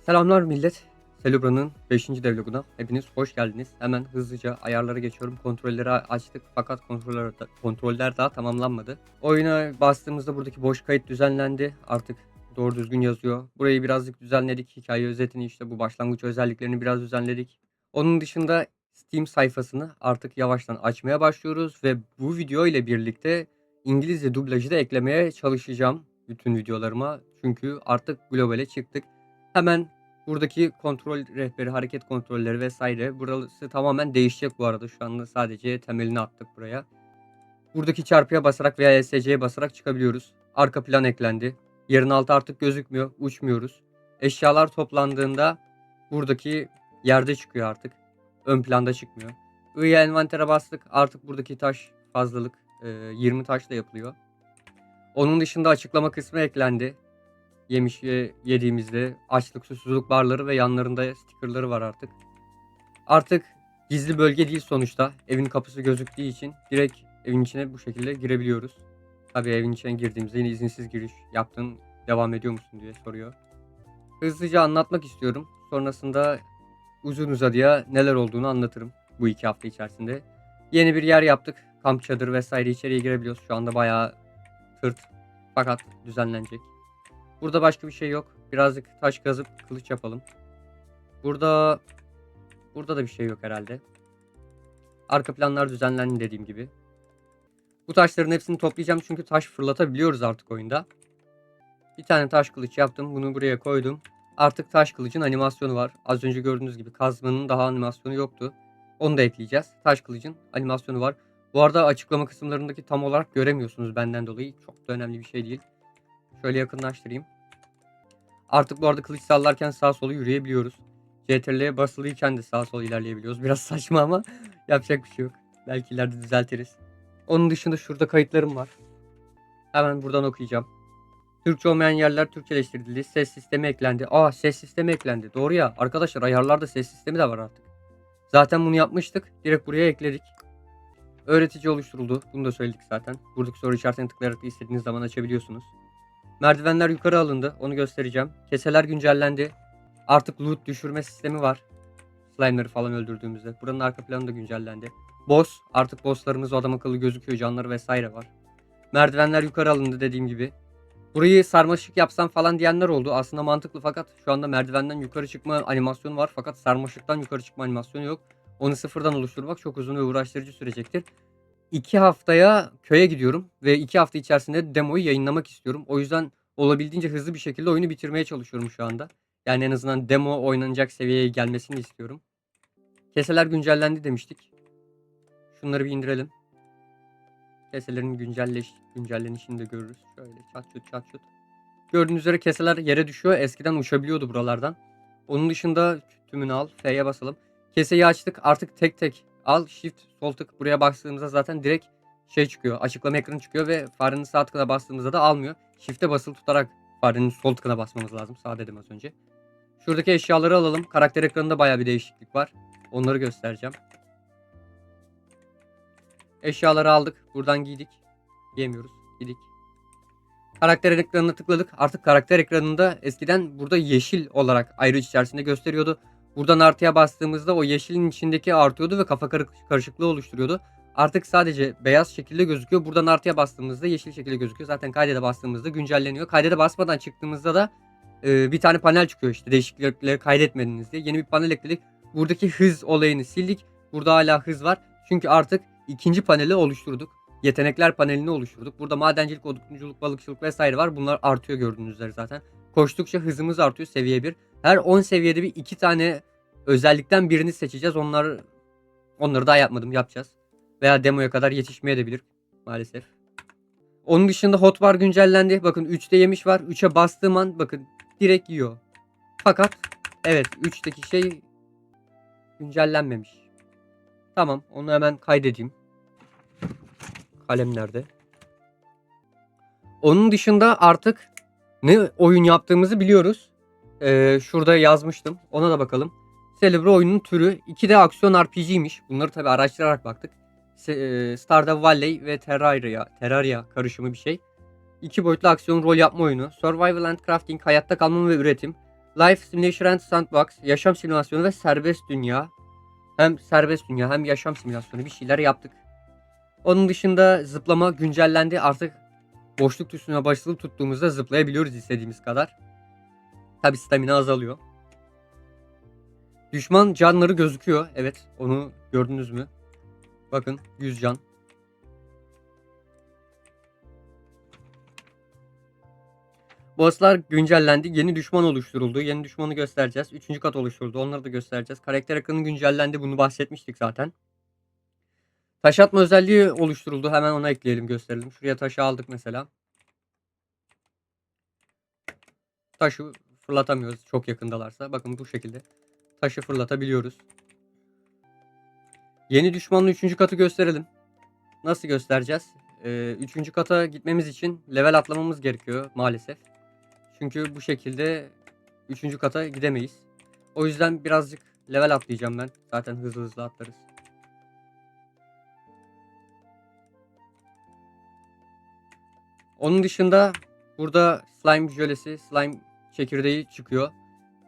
Selamlar millet. Celebra'nın 5. devloguna hepiniz hoş geldiniz. Hemen hızlıca ayarlara geçiyorum. Kontrolleri açtık fakat kontroller daha tamamlanmadı. Oyuna bastığımızda buradaki boş kayıt düzenlendi. Artık doğru düzgün yazıyor. Burayı birazcık düzenledik. Hikaye özetini işte bu başlangıç özelliklerini biraz düzenledik. Onun dışında Steam sayfasını artık yavaştan açmaya başlıyoruz ve bu video ile birlikte İngilizce dublajı da eklemeye çalışacağım bütün videolarıma. Çünkü artık globale çıktık. Hemen buradaki kontrol rehberi, hareket kontrolleri vesaire. Burası tamamen değişecek bu arada. Şu anda sadece temelini attık buraya. Buradaki çarpıya basarak veya ESC'ye basarak çıkabiliyoruz. Arka plan eklendi. Yerin altı artık gözükmüyor. Uçmuyoruz. Eşyalar toplandığında buradaki yerde çıkıyor artık. Ön planda çıkmıyor. I'ya envantere bastık. Artık buradaki taş fazlalık 20 taşla yapılıyor. Onun dışında açıklama kısmı eklendi. Yemiş yediğimizde açlık, susuzluk barları ve yanlarında stickerları var artık. Artık gizli bölge değil sonuçta. Evin kapısı gözüktüğü için direkt evin içine bu şekilde girebiliyoruz. Tabii evin içine girdiğimizde yine izinsiz giriş yaptın, devam ediyor musun diye soruyor. Hızlıca anlatmak istiyorum. Sonrasında uzun uzadıya neler olduğunu anlatırım bu 2 hafta içerisinde. Yeni bir yer yaptık. Kamp çadır vesaire içeriye girebiliyoruz. Şu anda bayağı tırt fakat düzenlenecek. Burada başka bir şey yok. Birazcık taş kazıp kılıç yapalım. Burada da bir şey yok herhalde. Arka planlar düzenlendi dediğim gibi. Bu taşların hepsini toplayacağım çünkü taş fırlatabiliyoruz artık oyunda. Bir tane taş kılıç yaptım. Bunu buraya koydum. Artık taş kılıcın animasyonu var. Az önce gördüğünüz gibi kazmanın daha animasyonu yoktu. Onu da ekleyeceğiz. Taş kılıcın animasyonu var. Bu arada açıklama kısımlarındaki tam olarak göremiyorsunuz benden dolayı. Çok da önemli bir şey değil. Şöyle yakınlaştırayım. Artık bu arada kılıç sallarken sağ solu yürüyebiliyoruz. CTRL'ye basılıyken de sağ sol ilerleyebiliyoruz. Biraz saçma ama yapacak bir şey yok. Belki ileride düzeltiriz. Onun dışında şurada kayıtlarım var. Hemen buradan okuyacağım. Türkçe olmayan yerler Türkçeleştirildi. Ses sistemi eklendi. Ses sistemi eklendi. Doğru ya. Arkadaşlar ayarlarda ses sistemi de var artık. Zaten bunu yapmıştık. Direkt buraya ekledik. Öğretici oluşturuldu. Bunu da söyledik zaten. Buradaki soru işaretine tıklayarak da istediğiniz zaman açabiliyorsunuz. Merdivenler yukarı alındı. Onu göstereceğim. Keseler güncellendi. Artık loot düşürme sistemi var. Slime'ları falan öldürdüğümüzde. Buranın arka planı da güncellendi. Boss. Artık bosslarımız adam akıllı gözüküyor. Canları vesaire var. Merdivenler yukarı alındı dediğim gibi. Burayı sarmaşık yapsam falan diyenler oldu. Aslında mantıklı fakat şu anda merdivenden yukarı çıkma animasyonu var. Fakat sarmaşıktan yukarı çıkma animasyonu yok. Onu sıfırdan oluşturmak çok uzun ve uğraştırıcı sürecektir. 2 haftaya köye gidiyorum ve 2 hafta içerisinde demoyu yayınlamak istiyorum. O yüzden olabildiğince hızlı bir şekilde oyunu bitirmeye çalışıyorum şu anda. Yani en azından demo oynanacak seviyeye gelmesini istiyorum. Keseler güncellendi demiştik. Şunları bir indirelim. Keselerin güncellenişini de görürüz. Şöyle çat çut. Gördüğünüz üzere keseler yere düşüyor. Eskiden uçabiliyordu buralardan. Onun dışında tümünü al. F'ye basalım. Keseyi açtık. Artık tek tek al. Shift sol tık. Buraya bastığımızda zaten direkt şey çıkıyor. Açıklama ekranı çıkıyor ve farenin sağ tıkına bastığımızda da almıyor. Shift'e basılı tutarak farenin sol tıkına basmamız lazım. Sağ dedim az önce. Şuradaki eşyaları alalım. Karakter ekranında bayağı bir değişiklik var. Onları göstereceğim. Eşyaları aldık. Buradan giydik. Giyemiyoruz. Giydik. Karakter ekranına tıkladık. Artık karakter ekranında eskiden burada yeşil olarak ayrı içerisinde gösteriyordu. Buradan artıya bastığımızda o yeşilin içindeki artıyordu ve kafa karışıklığı oluşturuyordu. Artık sadece beyaz şekilde gözüküyor. Buradan artıya bastığımızda yeşil şekilde gözüküyor. Zaten kaydede bastığımızda güncelleniyor. Kaydede basmadan çıktığımızda da bir tane panel çıkıyor işte değişiklikleri kaydetmediniz diye. Yeni bir panel ekledik. Buradaki hız olayını sildik. Burada hala hız var. Çünkü artık ikinci paneli oluşturduk. Yetenekler panelini oluşturduk. Burada madencilik, odunculuk, balıkçılık vesaire var. Bunlar artıyor gördüğünüz üzere zaten. Koştukça hızımız artıyor seviye 1. Her 10 seviyede bir 2 tane özellikten birini seçeceğiz. Onları daha yapmadım, yapacağız. Veya demoya kadar yetişmeyebilir maalesef. Onun dışında hotbar güncellendi. Bakın 3'te yemiş var. 3'e bastığım an bakın direkt yiyor. Fakat evet 3'teki şey güncellenmemiş. Tamam, onu hemen kaydedeyim. Kalem nerede? Onun dışında artık ne oyun yaptığımızı biliyoruz. Şurada yazmıştım. Ona da bakalım. Celebra oyunun türü 2D aksiyon RPG'ymiş. Bunları tabi araştırarak baktık. Stardew Valley ve Terraria karışımı bir şey. 2 boyutlu aksiyon rol yapma oyunu. Survival and crafting, hayatta kalma ve üretim. Life Simulation and Sandbox, yaşam simülasyonu ve serbest dünya. Hem serbest dünya hem yaşam simülasyonu bir şeyler yaptık. Onun dışında zıplama güncellendi. Artık boşluk tuşuna basılı tuttuğumuzda zıplayabiliyoruz istediğimiz kadar. Tabi stamina azalıyor. Düşman canları gözüküyor. Evet, onu gördünüz mü? Bakın 100 can. Bosslar güncellendi. Yeni düşman oluşturuldu. Yeni düşmanı göstereceğiz. 3. kat oluşturuldu. Onları da göstereceğiz. Karakter ekranı güncellendi. Bunu bahsetmiştik zaten. Taş atma özelliği oluşturuldu. Hemen ona ekleyelim, gösterelim. Şuraya taşı aldık mesela. Taşı fırlatamıyoruz çok yakındalarsa. Bakın bu şekilde taşı fırlatabiliyoruz. Yeni düşmanın 3. katı gösterelim. Nasıl göstereceğiz? 3. kata gitmemiz için level atlamamız gerekiyor maalesef. Çünkü bu şekilde 3. kata gidemeyiz. O yüzden birazcık level atlayacağım ben. Zaten hızlı hızlı atlarız. Onun dışında burada slime jölesi, slime çekirdeği çıkıyor.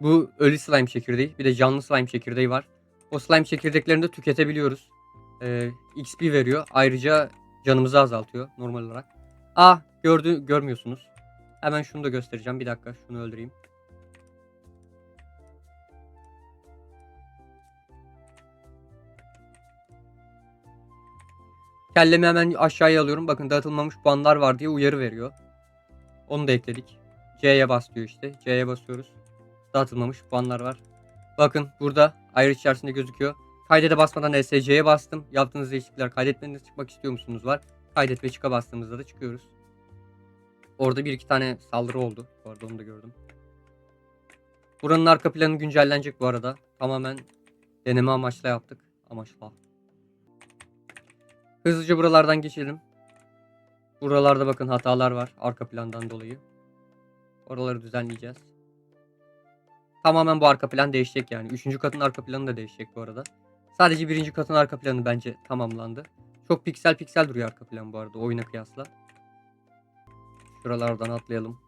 Bu ölü slime çekirdeği. Bir de canlı slime çekirdeği var. O slime çekirdeklerini de tüketebiliyoruz. XP veriyor. Ayrıca canımızı azaltıyor normal olarak. Görmüyorsunuz. Hemen şunu da göstereceğim. Bir dakika şunu öldüreyim. Kellemi hemen aşağıya alıyorum. Bakın dağıtılmamış puanlar var diye uyarı veriyor. Onu da ekledik. C'ye bas diyor işte. C'ye basıyoruz. Dağıtılmamış puanlar var. Bakın burada ayrı içerisinde gözüküyor. Kaydede basmadan SC'ye bastım. Yaptığınız değişiklikler kaydetmeniz, çıkmak istiyor musunuz var. Kaydet ve çıka bastığımızda da çıkıyoruz. Orada bir iki tane saldırı oldu. Bu arada onu da gördüm. Buranın arka planı güncellenecek bu arada. Tamamen deneme amaçla yaptık. Amaçla. Hızlıca buralardan geçelim. Buralarda bakın hatalar var arka plandan dolayı. Oraları düzenleyeceğiz. Tamamen bu arka plan değişecek yani. 3. katın arka planı da değişecek bu arada. Sadece 1. katın arka planı bence tamamlandı. Çok piksel piksel duruyor arka plan bu arada oyuna kıyasla. Şuralardan atlayalım.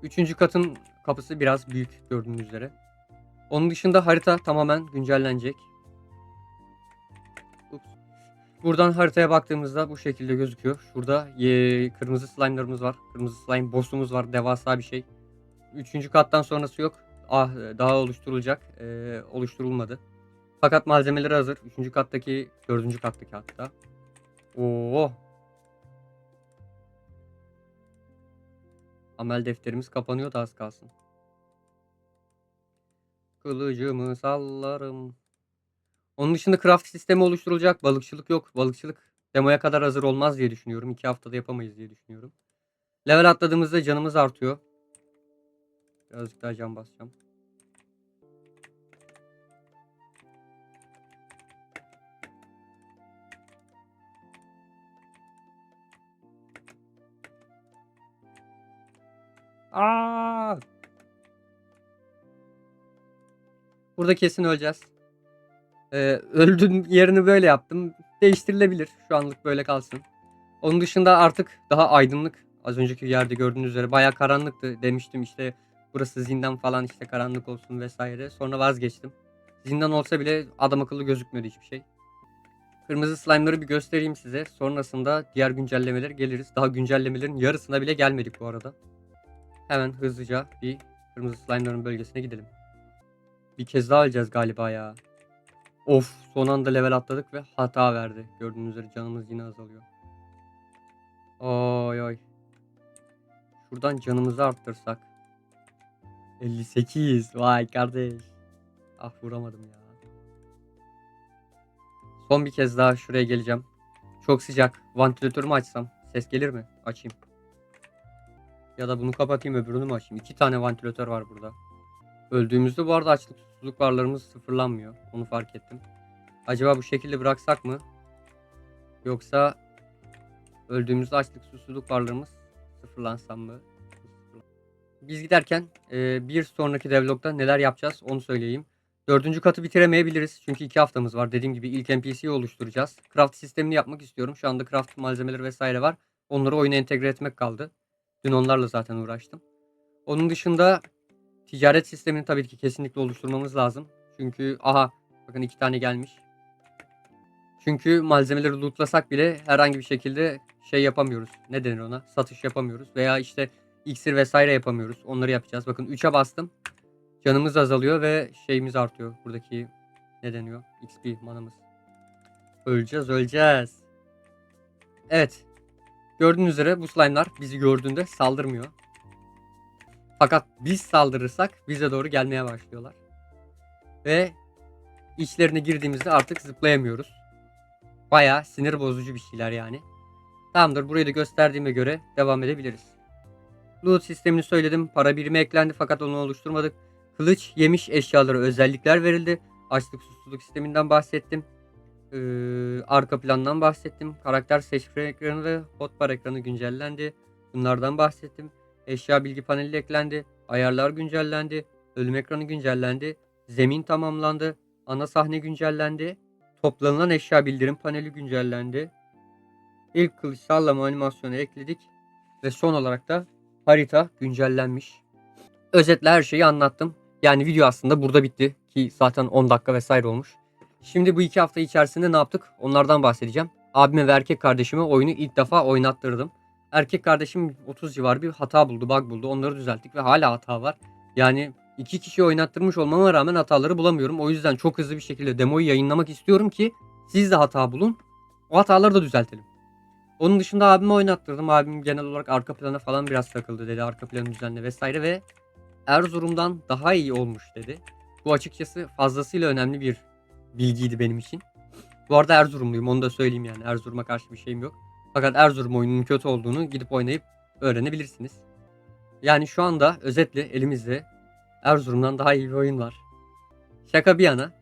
Üçüncü katın kapısı biraz büyük gördüğünüz üzere. Onun dışında harita tamamen güncellenecek. Buradan haritaya baktığımızda bu şekilde gözüküyor. Şurada kırmızı slime'larımız var. Kırmızı slime boss'umuz var. Devasa bir şey. 3. kattan sonrası yok. Daha oluşturulacak. Oluşturulmadı. Fakat malzemeleri hazır. 3. kattaki, 4. kattaki hatta. Oo. Amel defterimiz kapanıyor da az kalsın. Kılıcımı sallarım. Onun dışında craft sistemi oluşturulacak. Balıkçılık yok. Balıkçılık demoya kadar hazır olmaz diye düşünüyorum. 2 haftada yapamayız diye düşünüyorum. Level atladığımızda canımız artıyor. Birazcık daha can basacağım. Aa! Burada kesin öleceğiz. Öldüğüm yerini böyle yaptım. Değiştirilebilir. Şu anlık böyle kalsın. Onun dışında artık daha aydınlık. Az önceki yerde gördüğünüz üzere bayağı karanlıktı. Demiştim işte burası zindan falan, işte karanlık olsun vesaire. Sonra vazgeçtim. Zindan olsa bile adam akıllı gözükmüyordu hiçbir şey. Kırmızı slime'ları bir göstereyim size. Sonrasında diğer güncellemeler geliriz. Daha güncellemelerin yarısına bile gelmedik bu arada. Hemen hızlıca bir kırmızı slime'ların bölgesine gidelim. Bir kez daha öleceğiz galiba ya. Of, son anda level atladık ve hata verdi. Gördüğünüz üzere canımız yine azalıyor. Oy oy. Şuradan canımızı arttırsak. 58. Vay kardeş. Ah, vuramadım ya. Son bir kez daha şuraya geleceğim. Çok sıcak. Vantilatörümü açsam ses gelir mi? Açayım. Ya da bunu kapatayım, öbürünü mü açayım? 2 tane vantilatör var burada. Öldüğümüzde bu arada açlık susuzluk barlarımız sıfırlanmıyor. Onu fark ettim. Acaba bu şekilde bıraksak mı? Yoksa öldüğümüzde açlık susuzluk barlarımız sıfırlansam mı? Biz giderken bir sonraki devlogda neler yapacağız onu söyleyeyim. 4. katı bitiremeyebiliriz. Çünkü 2 haftamız var. Dediğim gibi ilk NPC'yi oluşturacağız. Craft sistemini yapmak istiyorum. Şu anda craft malzemeleri vesaire var. Onları oyuna entegre etmek kaldı. Dün onlarla zaten uğraştım. Onun dışında ticaret sistemini tabii ki kesinlikle oluşturmamız lazım. Çünkü bakın 2 tane gelmiş. Çünkü malzemeleri lootlasak bile herhangi bir şekilde şey yapamıyoruz. Ne denir ona? Satış yapamıyoruz. Veya işte iksir vesaire yapamıyoruz. Onları yapacağız. Bakın 3'e bastım. Canımız azalıyor ve şeyimiz artıyor. Buradaki ne deniyor? XP manamız. Öleceğiz. Evet. Gördüğünüz üzere bu slime'lar bizi gördüğünde saldırmıyor. Fakat biz saldırırsak bize doğru gelmeye başlıyorlar. Ve içlerine girdiğimizde artık zıplayamıyoruz. Bayağı sinir bozucu bir şeyler yani. Tamamdır, burayı da gösterdiğime göre devam edebiliriz. Loot sistemini söyledim. Para birimi eklendi fakat onu oluşturmadık. Kılıç yemiş eşyalara özellikler verildi. Açlık susuzluk sisteminden bahsettim. Arka plandan bahsettim. Karakter seçme ekranı ve hotbar ekranı güncellendi. Bunlardan bahsettim. Eşya bilgi paneli eklendi. Ayarlar güncellendi. Ölüm ekranı güncellendi. Zemin tamamlandı. Ana sahne güncellendi. Toplanılan eşya bildirim paneli güncellendi. İlk kılıç sallama animasyonu ekledik. Ve son olarak da harita güncellenmiş. Özetle her şeyi anlattım. Yani video aslında burada bitti. Ki zaten 10 dakika vesaire olmuş. Şimdi bu 2 hafta içerisinde ne yaptık? Onlardan bahsedeceğim. Abime ve erkek kardeşime oyunu ilk defa oynattırdım. Erkek kardeşim 30 civarı bir hata buldu, bug buldu. Onları düzelttik ve hala hata var. Yani 2 kişi oynattırmış olmama rağmen hataları bulamıyorum. O yüzden çok hızlı bir şekilde demoyu yayınlamak istiyorum ki siz de hata bulun. O hataları da düzeltelim. Onun dışında abime oynattırdım. Abim genel olarak arka plana falan biraz takıldı dedi. Arka planı düzenle vesaire ve Erzurum'dan daha iyi olmuş dedi. Bu açıkçası fazlasıyla önemli bir bilgiydi benim için. Bu arada Erzurumluyum, onu da söyleyeyim yani. Erzurum'a karşı bir şeyim yok. Fakat Erzurum oyununun kötü olduğunu gidip oynayıp öğrenebilirsiniz. Yani şu anda özetle elimizde Erzurum'dan daha iyi bir oyun var. Şaka bir yana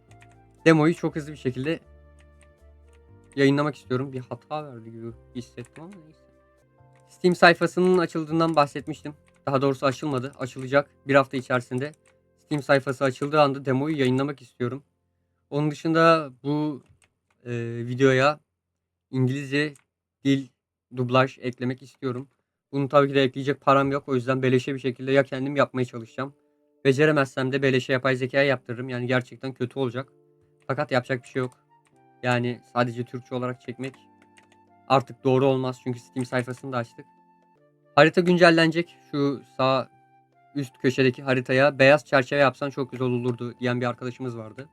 demoyu çok hızlı bir şekilde yayınlamak istiyorum. Bir hata verdi gibi hissettim ama neyse. Steam sayfasının açıldığından bahsetmiştim. Daha doğrusu açılmadı. Açılacak bir hafta içerisinde. Steam sayfası açıldığı anda demoyu yayınlamak istiyorum. Onun dışında bu videoya İngilizce dil dublaj eklemek istiyorum. Bunu tabii ki de ekleyecek param yok. O yüzden beleşe bir şekilde ya kendim yapmaya çalışacağım. Beceremezsem de beleşe yapay zekaya yaptırırım. Yani gerçekten kötü olacak. Fakat yapacak bir şey yok. Yani sadece Türkçe olarak çekmek artık doğru olmaz. Çünkü Steam sayfasını da açtık. Harita güncellenecek. Şu sağ üst köşedeki haritaya beyaz çerçeve yapsan çok güzel olurdu diyen bir arkadaşımız vardı.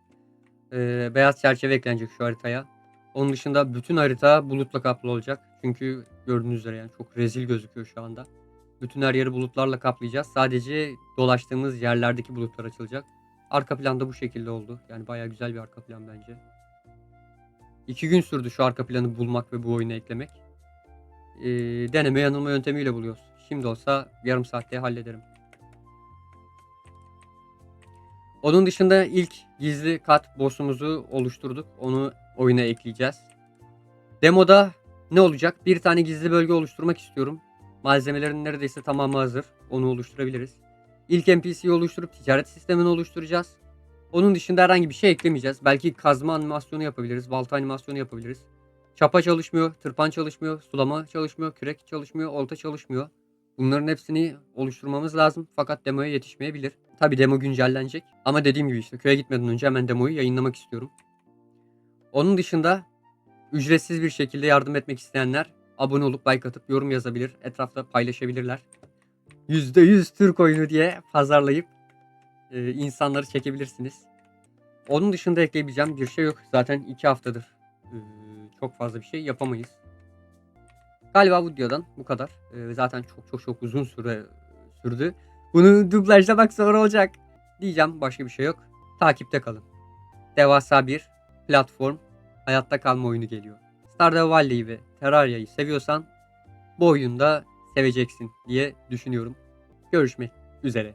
Beyaz çerçeve eklenecek şu haritaya. Onun dışında bütün harita bulutla kaplı olacak. Çünkü gördüğünüz üzere yani çok rezil gözüküyor şu anda. Bütün her yeri bulutlarla kaplayacağız. Sadece dolaştığımız yerlerdeki bulutlar açılacak. Arka planda bu şekilde oldu. Yani bayağı güzel bir arka plan bence. 2 gün sürdü şu arka planı bulmak ve bu oyuna eklemek. Deneme yanılma yöntemiyle buluyoruz. Şimdi olsa yarım saatte hallederim. Onun dışında ilk gizli kat boss'umuzu oluşturduk. Onu oyuna ekleyeceğiz. Demoda ne olacak? Bir tane gizli bölge oluşturmak istiyorum. Malzemelerin neredeyse tamamı hazır. Onu oluşturabiliriz. İlk NPC'yi oluşturup ticaret sistemini oluşturacağız. Onun dışında herhangi bir şey eklemeyeceğiz. Belki kazma animasyonu yapabiliriz. Balta animasyonu yapabiliriz. Çapa çalışmıyor. Tırpan çalışmıyor. Sulama çalışmıyor. Kürek çalışmıyor. Olta çalışmıyor. Bunların hepsini oluşturmamız lazım. Fakat demoya yetişmeyebilir. Tabi demo güncellenecek. Ama dediğim gibi işte köye gitmeden önce hemen demoyu yayınlamak istiyorum. Onun dışında ücretsiz bir şekilde yardım etmek isteyenler abone olup like atıp yorum yazabilir. Etrafta paylaşabilirler. %100 Türk oyunu diye pazarlayıp insanları çekebilirsiniz. Onun dışında ekleyebileceğim bir şey yok. Zaten 2 haftadır çok fazla bir şey yapamayız. Galiba bu videodan bu kadar. Zaten çok uzun süre sürdü. Bunu dublajlamak zor olacak diyeceğim. Başka bir şey yok. Takipte kalın. Devasa bir platform hayatta kalma oyunu geliyor. Stardew Valley'i ve Terraria'yı seviyorsan bu oyunu da seveceksin diye düşünüyorum. Görüşmek üzere.